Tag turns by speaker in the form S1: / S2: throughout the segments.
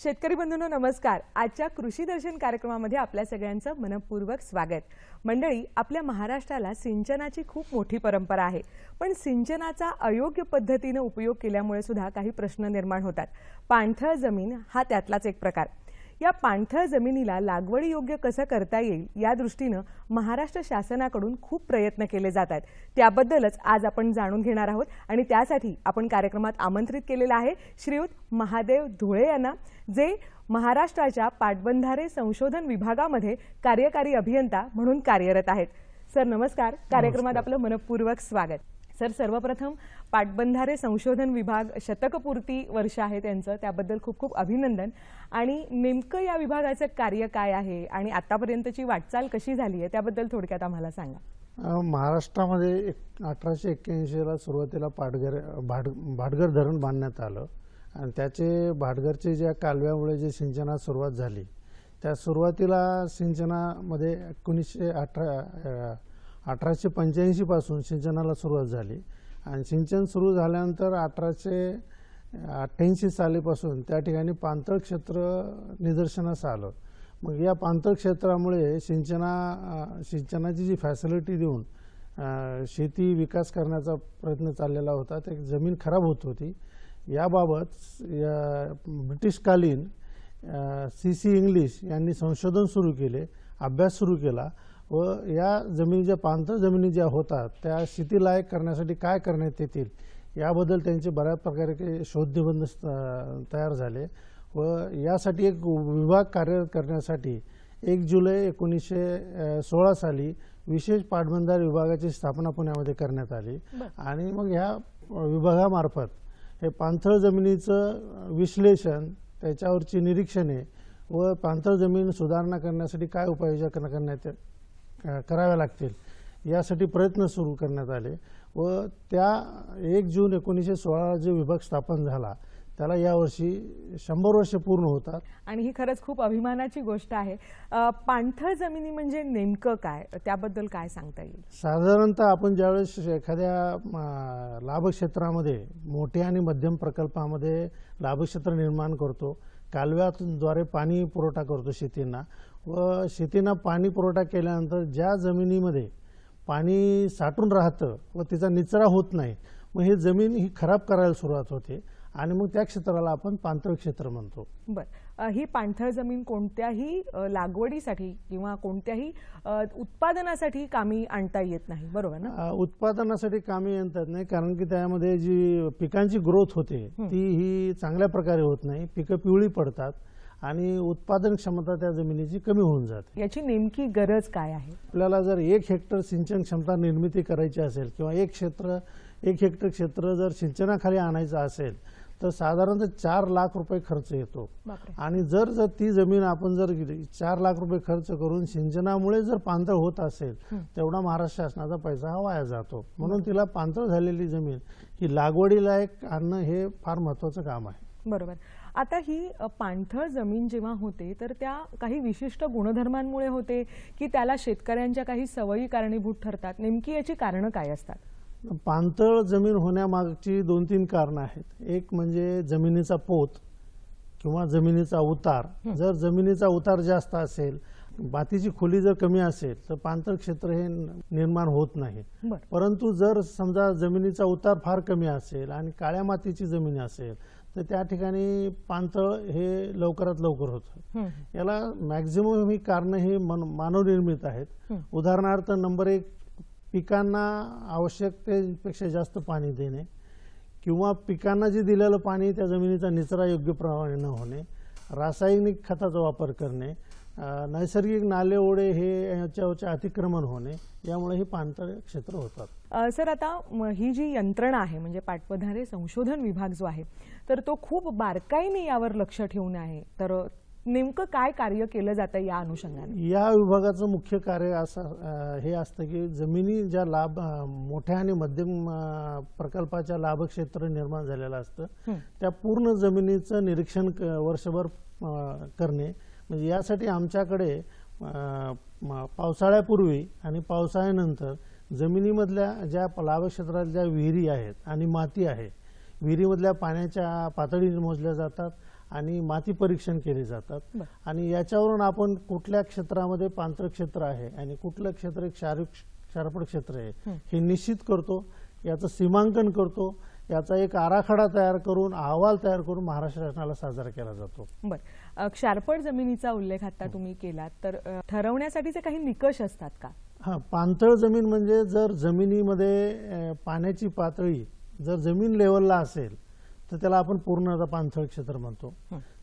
S1: शेतकरी बंधूंनो नमस्कार। आजच्या कृषी दर्शन कार्यक्रमामध्ये आपल्या सगळ्यांचं मनपूर्वक स्वागत। मंडळी, आपल्या महाराष्ट्राला सिंचनाची खूप मोठी परंपरा आहे, पण सिंचनाचा अयोग्य पद्धतीने उपयोग केल्यामुळे सुद्धा काही प्रश्न निर्माण होतात। पाणथळ जमीन हा त्यातलाच एक प्रकार। या पाणथळ जमिनीला लागवडी योग्य कसं करता येईल या दृष्टीने महाराष्ट्र शासनाकडून खूप प्रयत्न केले जातात। त्याबद्दलच आज आपण जाणून घेणार आहोत आणि त्यासाठी आपण कार्यक्रमात आमंत्रित केलेला आहे श्रीयुत महादेव धुळे यांना, जे महाराष्ट्राच्या पाटबंधारे संशोधन विभागामध्ये कार्यकारी अभियंता म्हणून कार्यरत आहेत। सर नमस्कार, कार्यक्रमात आपलं मनपूर्वक स्वागत। सर, सर्वप्रथम पाटबंधारे संशोधन विभाग शतकपूर्ती वर्ष आहे त्यांचं, त्याबद्दल खूप खूप अभिनंदन। आणि नेमकं या विभागाचं कार्य काय आहे आणि आतापर्यंतची वाटचाल कशी झाली आहे त्याबद्दल थोडक्यात आम्हाला सांगा।
S2: महाराष्ट्रामध्ये 1881 ला सुरुवातीला भाटघर धरण बांधण्यात आलं आणि त्याचे भाटघरचे ज्या कालव्यामुळे जे सिंचनास सुरुवात झाली, त्या सुरुवातीला सिंचनामध्ये 1885 पासून सिंचनाला सुरुवात झाली आणि सिंचन सुरू झाल्यानंतर 1888 सालीपासून त्या ठिकाणी पाणथळ क्षेत्र निदर्शनास आलं। मग या पाणथळ क्षेत्रामुळे सिंचनाची जी फॅसिलिटी देऊन शेती विकास करण्याचा प्रयत्न चाललेला होता, ते जमीन खराब होत होती। याबाबत ब्रिटिशकालीन CC इंग्लिश यांनी संशोधन सुरू केले, अभ्यास सुरू केला व या जमिनीच्या पाणथळ जमिनी ज्या होतात त्या शेतीलायक करण्यासाठी काय करण्यात येतील याबद्दल त्यांचे बऱ्याच प्रकारे शोधनिबंध तयार झाले व यासाठी एक विभाग कार्यरत करण्यासाठी 1 जुलै 1916 साली विशेष पाटबंधारे विभागाची स्थापना पुण्यामध्ये करण्यात आली। आणि मग ह्या विभागामार्फत हे पाणथळ जमिनीचं विश्लेषण, त्याच्यावरची निरीक्षणे व पाणथळ जमीन सुधारणा करण्यासाठी काय उपाययोजना कराव्या लागतील यासाठी प्रयत्न सुरू करण्यात आले व त्या 1 जून 1916 जो विभाग स्थापन झाला त्याला यावर्षी 100 वर्ष पूर्ण होतात।
S1: आणि ही खरंच खूप अभिमानाची गोष्ट आहे। पाणथळ जमिनी म्हणजे नेमकं काय, त्याबद्दल काय सांगता येईल?
S2: साधारणतः आपण ज्यावेळेस एखाद्या लाभक्षेत्रामध्ये मोठ्या आणि मध्यम प्रकल्पामध्ये लाभक्षेत्र निर्माण करतो, कालव्याद्वारे पाणी पुरवठा करतो शेतींना व शेतींना पाणी पुरवठा केल्यानंतर ज्या जमिनीमध्ये पाणी साठून राहतं व तिचा निचरा होत नाही, मग ही जमीन ही खराब करायला सुरुवात होते आणि मग त्या क्षेत्राला आपण पाणथळ क्षेत्र म्हणतो।
S1: ही पाणथळ जमीन कोणत्याही लागवडीसाठी किंवा कोणत्याही उत्पादनासाठी कामी आणता येत नाही, बरोबर ना?
S2: उत्पादनासाठी कामी आणतात नाही, कारण की त्यामध्ये जी पिकांची ग्रोथ होते ती ही चांगल्या प्रकारे होत नाही, पिकं पिवळी पडतात आणि उत्पादन क्षमता त्या जमिनीची कमी होऊन जाते।
S1: याची नेमकी गरज काय आहे?
S2: आपल्याला जर 1 हेक्टर सिंचन क्षमता निर्मिती करायची असेल किंवा 1 हेक्टर क्षेत्र जर सिंचनाखाली आणायचं असेल तर साधारणतः 4 लाख रुपये खर्च येतो। आणि जर ती जमीन आपण जर 4 लाख रुपये खर्च करून सिंचनामुळे जर पाणथळ होत असेल तेवढा महाराष्ट्र शासनाचा पैसा हा वाया जातो। म्हणून तिला पाणथळ झालेली जमीन ही लागवडीलायक आणणं हे फार महत्त्वाचं काम आहे।
S1: बरोबर। आता ही पाणथळ जमीन जेव्हा होते तर त्या काही विशिष्ट गुणधर्मांमुळे होते की त्याला शेतकऱ्यांच्या काही सवयी कारणीभूत ठरतात? नेमकी याची कारणं काय असतात?
S2: पाणथळ जमीन होण्यामागची 2-3 कारणं आहेत। एक म्हणजे जमिनीचा पोत किंवा जमिनीचा उतार। जर जमिनीचा उतार जास्त असेल, मातीची खोली जर कमी असेल तर पाणथळ क्षेत्र हे निर्माण होत नाही। परंतु जर समजा जमिनीचा उतार फार कमी असेल आणि काळ्या मातीची जमीन असेल तर त्या ठिकाणी पाणथळ हे लवकरात लवकर होतं। याला मॅक्झिमम ही कारणं हे मानवनिर्मित आहेत। उदाहरणार्थ नंबर 1, पिकांना आवश्यकतेपेक्षा जास्त पाणी देणे किंवा पिकांना जे दिलेलं पाणी त्या जमिनीचा निचरा योग्य प्रमाणे न होणे, रासायनिक खताचा वापर करणे, नैसर्गिक नाले ओढे हे याच्यावरचे अतिक्रमण होणे, यामुळे ही पाणथळ क्षेत्र होतात।
S1: सर, आता ही जी यंत्रणा आहे म्हणजे पाटबंधारे संशोधन विभाग जो आहे तर तो खूप बारकाईने यावर लक्ष ठेवून आहे, तर नेमकं काय कार्य केलं जातं या अनुषंगाने?
S2: या विभागाचं मुख्य कार्य असं हे असतं की जमिनी ज्या मोठ्या आणि मध्यम प्रकल्पाच्या लाभक्षेत्र निर्माण झालेलं असतं त्या पूर्ण जमिनीचं निरीक्षण वर्षभर करणे। म्हणजे यासाठी आमच्याकडे पावसाळ्यापूर्वी आणि पावसाळ्यानंतर जमिनीमधल्या ज्या लाभक्षेत्रात ज्या विहिरी आहेत आणि माती आहे, विहिरीमधल्या पाण्याच्या पातळी मोजल्या जातात आणि माती परीक्षण केले जातात
S1: बरं.
S2: आणि याच्यावरून आपण कुठल्या क्षेत्रामध्ये पाणथळ क्षेत्र आहे आणि कुठलं क्षेत्र एक क्षारफळ क्षेत्र आहे हे निश्चित करतो, याचं सीमांकन करतो, याचा एक आराखडा तयार करून अहवाल तयार करून महाराष्ट्र शासनाला सादर केला जातो.
S1: बरं, क्षारफळ जमिनीचा उल्लेख आता तुम्ही केलात, तर ठरवण्यासाठीचे काही निकष असतात का?
S2: हा, पाणथळ जमीन म्हणजे जर जमिनीमध्ये पाण्याची पातळी जर जमीन लेवलला असेल तर त्याला आपण पूर्णतः पाणथळ क्षेत्र म्हणतो.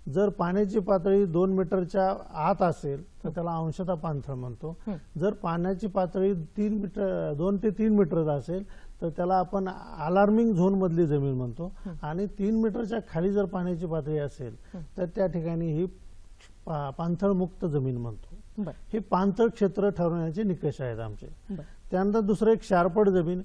S2: जर पाण्याची पातळी 2 मीटरच्या आत असेल तर त्याला अंशतः पाणथळ म्हणतो. जर पाण्याची पातळी 2 ते 3 मीटर असेल तर त्याला आपण अलार्मिंग झोन मधली जमीन म्हणतो आणि 3 मीटरच्या खाली जर पाण्याची पातळी असेल तर त्या ठिकाणी ही पाणथळ मुक्त जमीन म्हणतो. हे पाणथळ क्षेत्र ठरवण्याचे निकष आहेत आमचे. त्यानंतर दुसरं एक क्षारफळ जमीन.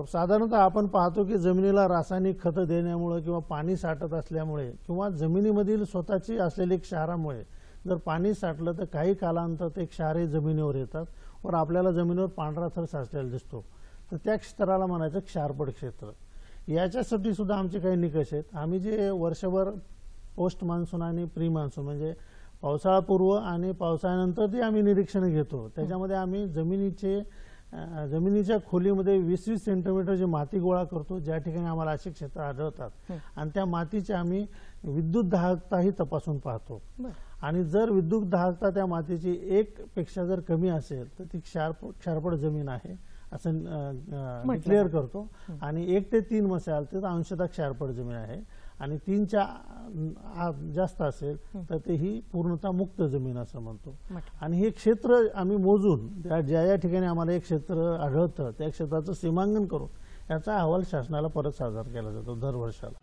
S2: साधारणतः आपण पाहतो की जमिनीला रासायनिक खतं देण्यामुळे किंवा पाणी साठत असल्यामुळे किंवा जमिनीमधील स्वतःची असलेली क्षारामुळे जर पाणी साठलं तर काही कालांतर ते क्षार हे जमिनीवर येतात वर आपल्याला जमिनीवर पांढरा थर साचलेला दिसतो, तर त्या क्षेत्राला म्हणायचं क्षारफळ क्षेत्र. याच्यासाठी सुद्धा आमचे काही निकष आहेत. आम्ही जे वर्षभर पोस्ट मान्सून आणि प्री मान्सून म्हणजे पावसाळापूर्व आणि पावसाळ्यानंतर ते आम्ही निरीक्षण घेतो, त्याच्यामध्ये आम्ही जमिनीच्या खोलीमध्ये 20-20 सेंटीमीटरची माती गोळा करतो ज्या ठिकाणी आम्हाला असे क्षेत्र आढळतात आणि त्या मातीची आम्ही विद्युत दाहकताही तपासून पाहतो आणि जर विद्युत दाहकता त्या मातीची 1 पेक्षा जर कमी असेल तर ती क्षारफळ जमीन आहे असं डिक्लेअर करतो आणि 1 ते 3 असेल तर अंशतः क्षारफळ जमीन आहे आणि 3च्या जास्त असेल तर ते ही पूर्णतः मुक्त जमीन असं म्हणतो. आणि हे क्षेत्र आम्ही मोजून ज्या ठिकाणी आम्हाला एक क्षेत्र आढळतं त्या क्षेत्राचं सीमांकन करून याचा अहवाल शासनाला परत सादर केला जातो दर वर्षाला.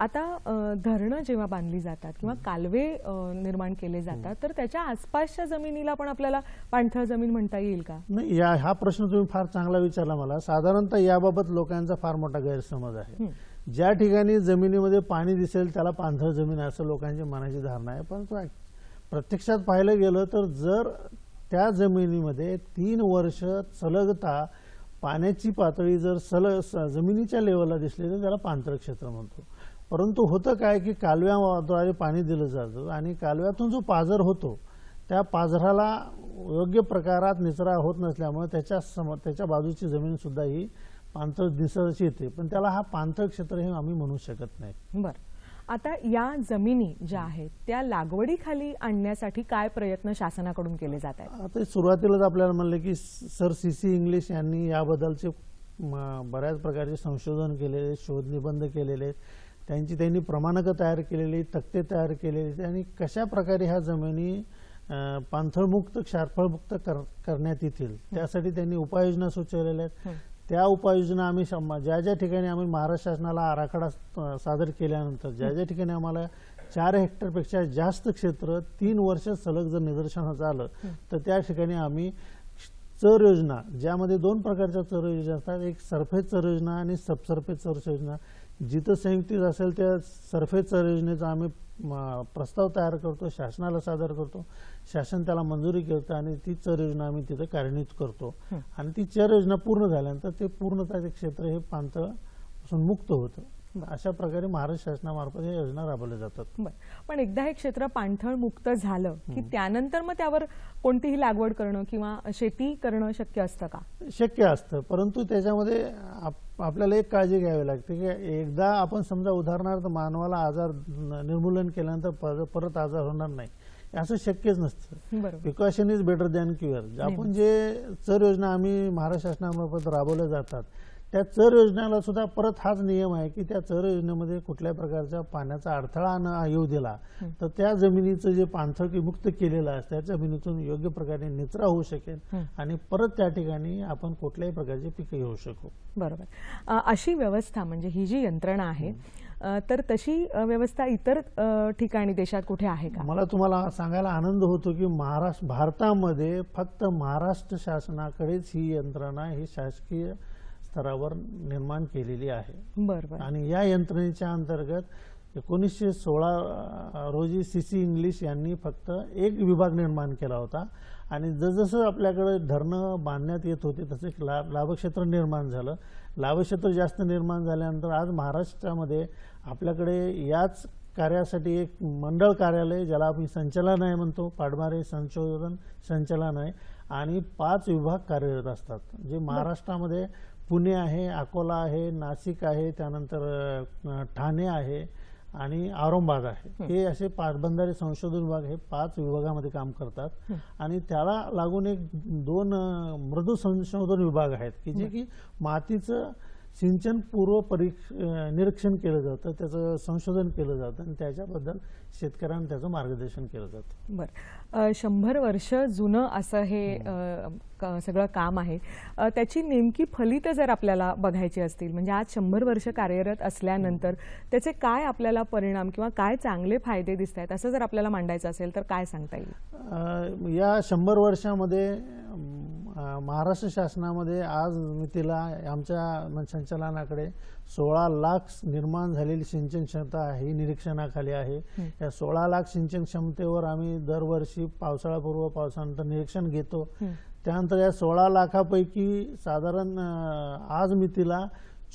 S1: आता धरणं जेव्हा बांधली जातात किंवा कालवे निर्माण केले जातात तर त्याच्या आसपासच्या जमिनीला पण आपल्याला पाणथळ जमीन म्हणता येईल का?
S2: नाही, हा प्रश्न तुम्ही फार चांगला विचारला मला. साधारणतः याबाबत लोकांचा फार मोठा गैरसमज आहे. ज्या ठिकाणी जमिनीमध्ये पाणी दिसेल त्याला पाणथळ जमीन असं लोकांची मनाची धारणा आहे, पण प्रत्यक्षात पाहिलं गेलं तर जर त्या जमिनीमध्ये 3 वर्ष सलगता पाण्याची पातळी जर जमिनीच्या लेवलला दिसली तर त्याला पाणथळ क्षेत्र म्हणतो. परंतु होतं काय की कालव्याद्वारे पाणी दिलं जातं आणि कालव्यातून जो पाझर होतो त्या पाझराला योग्य प्रकारात निचरा होत नसल्यामुळे त्याच्या बाजूची जमीन सुद्धा ही पाणथळ दिसायची येते, पण त्याला हा पाणथळ क्षेत्र हे आम्ही म्हणू शकत नाही.
S1: बरं, आता या जमिनी ज्या आहेत त्या लागवडीखाली आणण्यासाठी काय प्रयत्न शासनाकडून केले जात आहेत?
S2: आता सुरुवातीलाच आपल्याला म्हणले की सर CC इंग्लिश यांनी याबद्दलचे बऱ्याच प्रकारचे संशोधन केलेले, शोध निबंध केलेले, त्यांनी प्रमाणकं तयार केलेली, तक्ते तयार केलेले आणि कशा प्रकारे ह्या जमिनी पाणथळमुक्त क्षारफळमुक्त करण्यात येतील त्यासाठी त्यांनी उपाययोजना सुचवलेल्या आहेत. त्या उपाययोजना आम्ही ज्या ठिकाणी आम्ही महाराष्ट्र शासनाला आराखडा सादर केल्यानंतर ज्या ठिकाणी आम्हाला 4 हेक्टरपेक्षा जास्त क्षेत्र 3 वर्ष सलग जर निदर्शनास आलं तर त्या ठिकाणी आम्ही चर योजना, ज्यामध्ये 2 प्रकारच्या चर योजना असतात, एक सरफेस चर योजना आणि सबसरफेस चर योजना. जिथं संयुक्तित असेल त्या सरफेस चर योजनेचा आम्ही प्रस्ताव तयार करतो, शासनाला सादर करतो, शासन त्याला मंजुरी करतं आणि ती चर योजना आम्ही तिथे कार्यान्वित करतो आणि ती चर योजना पूर्ण झाल्यानंतर ते पूर्णतः ते क्षेत्र हे पाणथळपासून मुक्त होतं. अशा प्रकारे महाराष्ट्र शासनामार्फत या योजना राबवल्या जातात.
S1: पण एकदा हे क्षेत्र पाणथळ मुक्त झालं की त्यानंतर मग त्यावर कोणतीही लागवड करणं किंवा शेती करणं शक्य असतं का?
S2: शक्य असतं, परंतु त्याच्यामध्ये आपल्याला एक काळजी घ्यावी लागते की एकदा आपण समजा उदाहरणार्थ मानवाला आजार निर्मूलन केल्यानंतर परत आजार होणार नाही असं शक्यच नसतं. Precaution is better than cure. आपण जे चर योजना आम्ही महाराष्ट्र शासनामार्फत राबवल्या जातात त्या चर योजनेला सुद्धा परत हाच नियम आहे की त्या चर योजनेमध्ये कुठल्या प्रकारच्या पाण्याचा अडथळा न येऊ दिला तर त्या जमिनीचं जे पाणथळ मुक्त केलेलं असतं त्या जमिनीतून योग्य प्रकारे निचरा होऊ शकेल आणि परत त्या ठिकाणी आपण कुठल्याही प्रकारचे पिके घेऊ शकू.
S1: बरोबर. अशी व्यवस्था म्हणजे ही जी यंत्रणा आहे तर तशी व्यवस्था इतर ठिकाणी देशात कुठे आहे का?
S2: मला तुम्हाला सांगायला आनंद होतो की भारतामध्ये फक्त महाराष्ट्र शासनाकडेच ही यंत्रणा ही शासकीय स्तरावर निर्माण केलेली आहे.
S1: बरोबर.
S2: आणि या यंत्रणेच्या अंतर्गत 1916 रोजी CC इंग्लिश यांनी फक्त एक विभाग निर्माण केला होता आणि जसजसं आपल्याकडे धरणं बांधण्यात येत होते तसे लाभक्षेत्र निर्माण झालं. लाभक्षेत्र जास्त निर्माण झाल्यानंतर आज महाराष्ट्रामध्ये आपल्याकडे याच कार्यासाठी एक मंडळ कार्यालय, ज्याला आपण संचालनालय म्हणतो, पाटबंधारे संशोधन संचालनालय, आणि 5 विभाग कार्यरत असतात, जे महाराष्ट्रामध्ये पुणे आहे, अकोला आहे, नाशिक आहे, त्यानंतर ठाणे आहे आणि औरंगाबाद आहे. हे असे पाटबंधारे संशोधन विभाग हे 5 विभागामध्ये काम करतात. आणि त्याला लागून एक 2 मृदू संशोधन विभाग आहेत की जे की मातीचं सिंचन पूर्व निरीक्षण केलं जातं, त्याचं संशोधन केलं जातं आणि त्याच्याबद्दल शेतकऱ्यांना त्याचं मार्गदर्शन केलं जातं.
S1: बरं, 100 वर्ष जुनं असं हे सगळं काम आहे. त्याची नेमकी फलितं जर आपल्याला बघायची असतील, म्हणजे आज 100 वर्ष कार्यरत असल्यानंतर त्याचे काय आपल्याला परिणाम किंवा काय चांगले फायदे दिसत आहेत, असं जर आपल्याला मांडायचं असेल तर काय सांगता येईल?
S2: या 100 वर्षामध्ये महाराष्ट्र शासनामध्ये आज मितीला आमच्या संचालनाकडे 16 लाख निर्माण झालेली सिंचन क्षमता ही निरीक्षणाखाली आहे. या 16 लाख सिंचन क्षमतेवर आम्ही दरवर्षी पावसाळ्यापूर्व पावसानंतर निरीक्षण घेतो. त्यानंतर या 16 लाखापैकी साधारण आज मितीला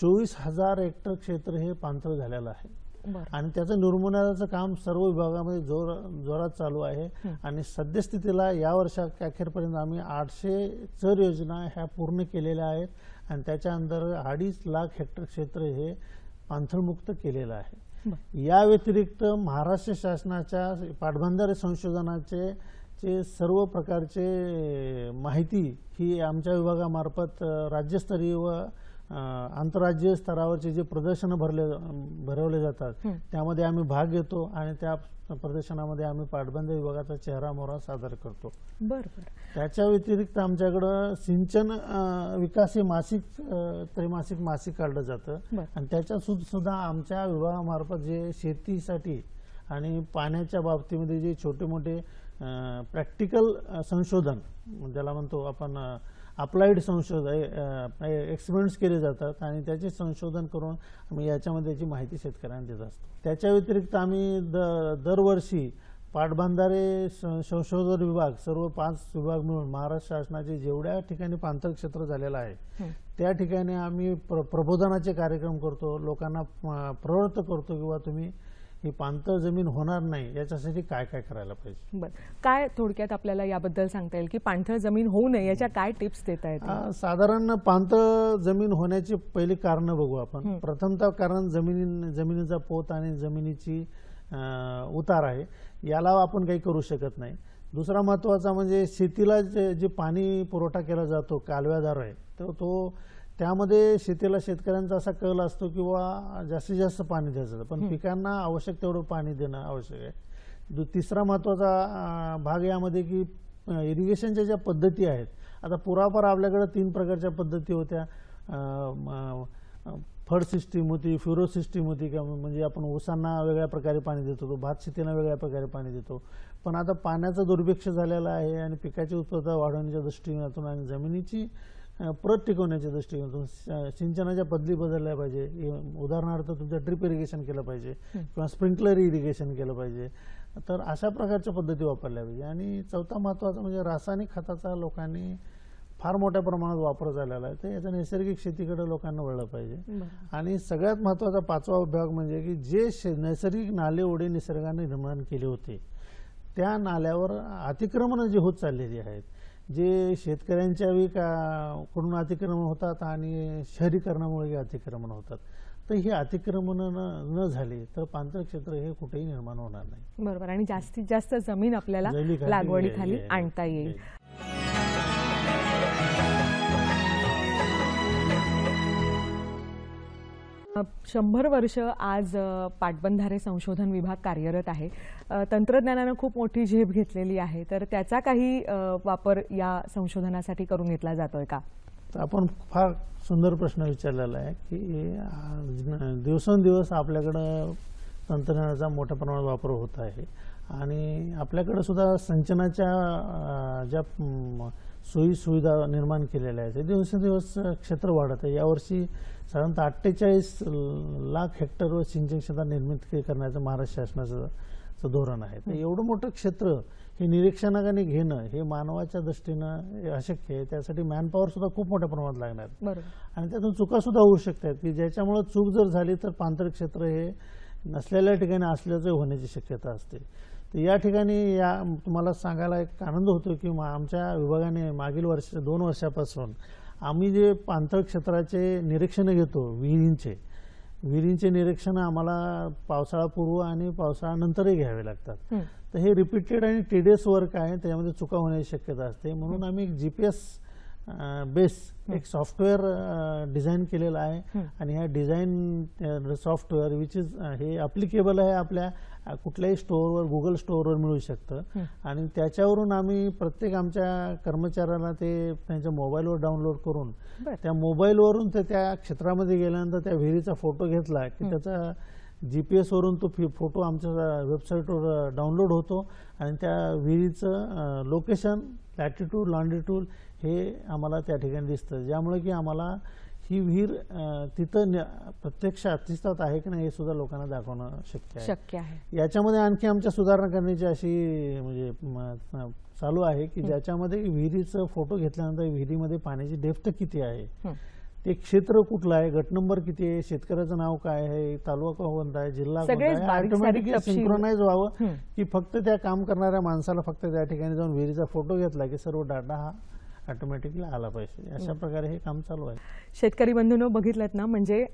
S2: 24,000 हेक्टर क्षेत्र हे पाणथळ झालेलं आहे आणि त्याचं निर्मूलनाचं काम सर्व विभागामध्ये जोरात चालू आहे. आणि सद्यस्थितीला या वर्षाखेरपर्यंत आम्ही 800 चर योजना ह्या पूर्ण केलेल्या आहेत आणि त्याच्या अंतर 2.5 लाख हेक्टर क्षेत्र हे पाणथळमुक्त केलेलं आहे. या व्यतिरिक्त महाराष्ट्र शासनाच्या पाटबंधारे संशोधनाचे सर्व प्रकारचे माहिती ही आमच्या विभागामार्फत राज्यस्तरीय व आंतरराज्यीय स्तरावरचे जे प्रदर्शन भरवले जातात त्यामध्ये आम्ही भाग घेतो आणि त्या प्रदर्शनामध्ये आम्ही पाटबंधारे विभागाचा चेहरा मोहरा सादर करतो.
S1: बरोबर.
S2: त्याच्या व्यतिरिक्त आमच्याकडं सिंचन विकास हे त्रैमासिक मासिक काढलं जातं आणि त्याच्यात सुद्धा आमच्या विभागामार्फत जे शेतीसाठी आणि पाण्याच्या बाबतीमध्ये जे छोटे मोठे प्रॅक्टिकल संशोधन, ज्याला म्हणतो आपण अप्लाइड संशोधन, एक्सपेरिमेंट्स केले जातात आणि त्याचे संशोधन करून आम्ही याच्यामध्ये त्याची माहिती शेतकऱ्यांना देत असतो. त्याच्या व्यतिरिक्त आम्ही दरवर्षी पाटबंधारे संशोधन विभाग सर्व 5 विभाग मिळून महाराष्ट्र शासनाचे जेवढ्या ठिकाणी पाणथळ क्षेत्र झालेलं आहे त्या ठिकाणी आम्ही प्रबोधनाचे कार्यक्रम करतो, लोकांना प्रवृत्त करतो किंवा तुम्ही ही पाणथळ जमीन होणार नाही याच्यासाठी काय काय करायला पाहिजे.
S1: बरं, काय थोडक्यात आपल्याला याबद्दल सांगता येईल की पाणथळ जमीन होऊ नये याच्या काय टिप्स देता येतील?
S2: साधारण पाणथळ जमीन होण्याची पहिली कारण बघू आपण. प्रथमतः कारण जमिनीचा पोत आणि जमिनीची उतार आहे, याला आपण काही करू शकत नाही. दुसरा महत्त्वाचा म्हणजे शेतीला जे पाणी पुरवठा केला जातो कालव्याद्वारे, तो त्यामध्ये शेतकऱ्यांचा असा कल असतो किंवा जास्तीत जास्त पाणी द्यायचं, पण पिकांना आवश्यक तेवढं पाणी देणं आवश्यक आहे. तिसरा महत्त्वाचा भाग यामध्ये की इरिगेशनच्या ज्या पद्धती आहेत, आता पुरापार आपल्याकडे 3 प्रकारच्या पद्धती होत्या. फड सिस्टीम होती, फ्युरो सिस्टीम होती, का म्हणजे आपण ऊसांना वेगळ्या प्रकारे पाणी देतो, भात शेतीला वेगळ्या प्रकारे पाणी देतो. पण आता पाण्याचं दुर्भिक्ष झालेलं आहे आणि पिकाची उत्पादन वाढवण्याच्या दृष्टिकोनातून आणि जमिनीची प्रत टिकवण्याच्या दृष्टिकोनातून सिंचनाच्या पद्धती बदलल्या पाहिजे. उदाहरणार्थ तुमचं ड्रिप इरिगेशन केलं पाहिजे किंवा स्प्रिंकलर इरिगेशन केलं पाहिजे. तर अशा प्रकारच्या पद्धती वापरल्या पाहिजे. आणि चौथा महत्त्वाचा म्हणजे रासायनिक खताचा लोकांनी फार मोठ्या प्रमाणात वापर झालेला आहे, तर याचा नैसर्गिक शेतीकडे लोकांना वळलं पाहिजे. आणि सगळ्यात महत्त्वाचा 5वा विभाग म्हणजे की जे नैसर्गिक नाले ओढे निसर्गाने निर्माण केले होते त्या नाल्यावर अतिक्रमण जे होत चाललेली आहेत, जे शेतकऱ्यांच्या कडून अतिक्रमण होतात आणि शहरीकरणामुळे अतिक्रमण होतात, तर ही अतिक्रमण न झाली तर पाणथळ क्षेत्र हे कुठेही निर्माण होणार नाही.
S1: बरोबर. आणि जास्तीत जास्त जमीन आपल्याला लागवडीखाली आणता येईल. 100 वर्ष आज पाटबंधारे संशोधन विभाग कार्यरत आहे. तंत्रज्ञानाने खूप मोठी झेप घेतलेली आहे, तर त्याचा काही वापर या संशोधनासाठी करून घेतला जातोय का?
S2: आपण फार सुंदर प्रश्न विचारलेला आहे की दिवसेंदिवस आपल्याकडे तंत्रज्ञानाचा मोठ्या प्रमाणात वापर होत आहे आणि आपल्याकडे सुद्धा सिंचनाच्या ज्या सोयी सुविधा निर्माण केलेल्या आहेत. दिवसेंदिवस क्षेत्र वाढत आहे. यावर्षी साधारणतः 48 लाख हेक्टरवर सिंचन क्षेत्र निर्मित करण्याचं महाराष्ट्र शासनाचं धोरण आहे. तर एवढं मोठं क्षेत्र हे निरीक्षणाने घेणं हे मानवाच्या दृष्टीनं अशक्य आहे. त्यासाठी मॅनपॉवर सुद्धा खूप मोठ्या प्रमाणात लागणार
S1: बरोबर.
S2: आणि त्यातून चुका सुद्धा होऊ शकतात की ज्याच्यामुळे चूक जर झाली तर पाणथळ क्षेत्र हे नसलेल्या ठिकाणी असल्याचं होण्याची शक्यता असते. तर या ठिकाणी तुम्हाला सांगायला एक आनंद होतो की आमच्या विभागाने मागील 2 वर्षापासून आम्ही जे पाणथळ क्षेत्राचे निरीक्षण घेतो विहिरींचे निरीक्षण आम्हाला पावसाळापूर्व आणि पावसाळ्यानंतरही घ्यावे लागतात. तर हे रिपीटेड आणि टीडियस वर्क आहे, त्याच्यामध्ये चुका होण्याची शक्यता असते. म्हणून आम्ही एक GPS बेस एक सॉफ्टवेअर डिझाईन केलेलं आहे आणि ह्या डिझाईन सॉफ्टवेअर विच इज हे अप्लिकेबल आहे आपल्या कुठल्याही स्टोअरवर, गुगल स्टोअरवर मिळू शकतं आणि त्याच्यावरून आम्ही प्रत्येक आमच्या कर्मचाऱ्यांना ते त्यांच्या मोबाईलवर डाउनलोड करून त्या मोबाईलवरून ते त्या क्षेत्रामध्ये गेल्यानंतर त्या विहिरीचा फोटो घेतला की त्याचा GPS वरून तो फोटो आमच्या वेबसाईटवर डाउनलोड होतो आणि त्या विहिरीचं लोकेशन, लॅटिट्यूड, लॉन्जिट्यूड हे आम्हाला त्या ठिकाणी दिसतं, ज्यामुळे की आम्हाला ही विहीर तिथं प्रत्यक्ष अस्तित्वात आहे की नाही हे सुद्धा लोकांना दाखवणं शक्य आहे. याच्यामध्ये आणखी आमच्या सुधारणा करण्याची अशी म्हणजे चालू आहे की ज्याच्यामध्ये विहिरीचं फोटो घेतल्यानंतर विहिरीमध्ये पाण्याची डेप्थ किती आहे, ते क्षेत्र कुठलं आहे, गट नंबर किती आहे, शेतकऱ्याचं नाव काय आहे, तालुका कोणता आहे, जिल्हा कोणता आहे, ऑटोमॅटिकली सिंक्रोनाइज व्हावं की फक्त त्या काम करणाऱ्या माणसाला फक्त त्या ठिकाणी जाऊन विहिरीचा फोटो घेतला की सर्व डाटा हा ऑटोमॅटिकली आला पाहिजे. अशा प्रकारे हे काम चालू आहे.
S1: शेतकरी बंधूंनो, बघितलं ना, म्हणजे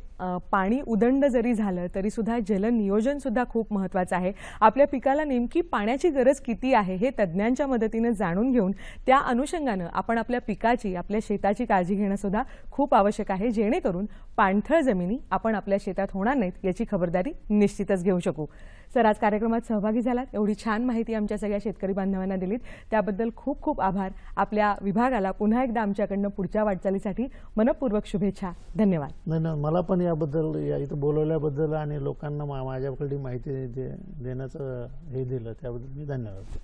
S1: पाणी उदंड जरी झालं तरी सुद्धा जल नियोजन सुद्धा खूप महत्त्वाचं आहे. आपल्या पिकाला नेमकी पाण्याची गरज किती आहे हे तज्ज्ञांच्या मदतीने जाणून घेऊन त्या अनुषंगानं आपण आपल्या पिकाची, आपल्या शेताची काळजी घेणं सुद्धा खूप आवश्यक आहे, जेणेकरून पाणथळ जमिनी आपण आपल्या शेतात होणार नाहीत याची खबरदारी निश्चितच घेऊ शकू. सर, आज कार्यक्रमात सहभागी झालात, एवढी छान माहिती आमच्या सगळ्या शेतकरी बांधवांना दिलीत, त्याबद्दल खूप खूप आभार. आपल्या विभागाला पुन्हा एकदा आमच्याकडनं पुढच्या वाटचालीसाठी मनपूर्वक शुभेच्छा. धन्यवाद.
S2: धन्यवाद. मला पण याबद्दल इथं बोलवल्याबद्दल आणि लोकांना माझ्याकडे माहिती देण्याचं हे दिलं त्याबद्दल मी धन्यवाद.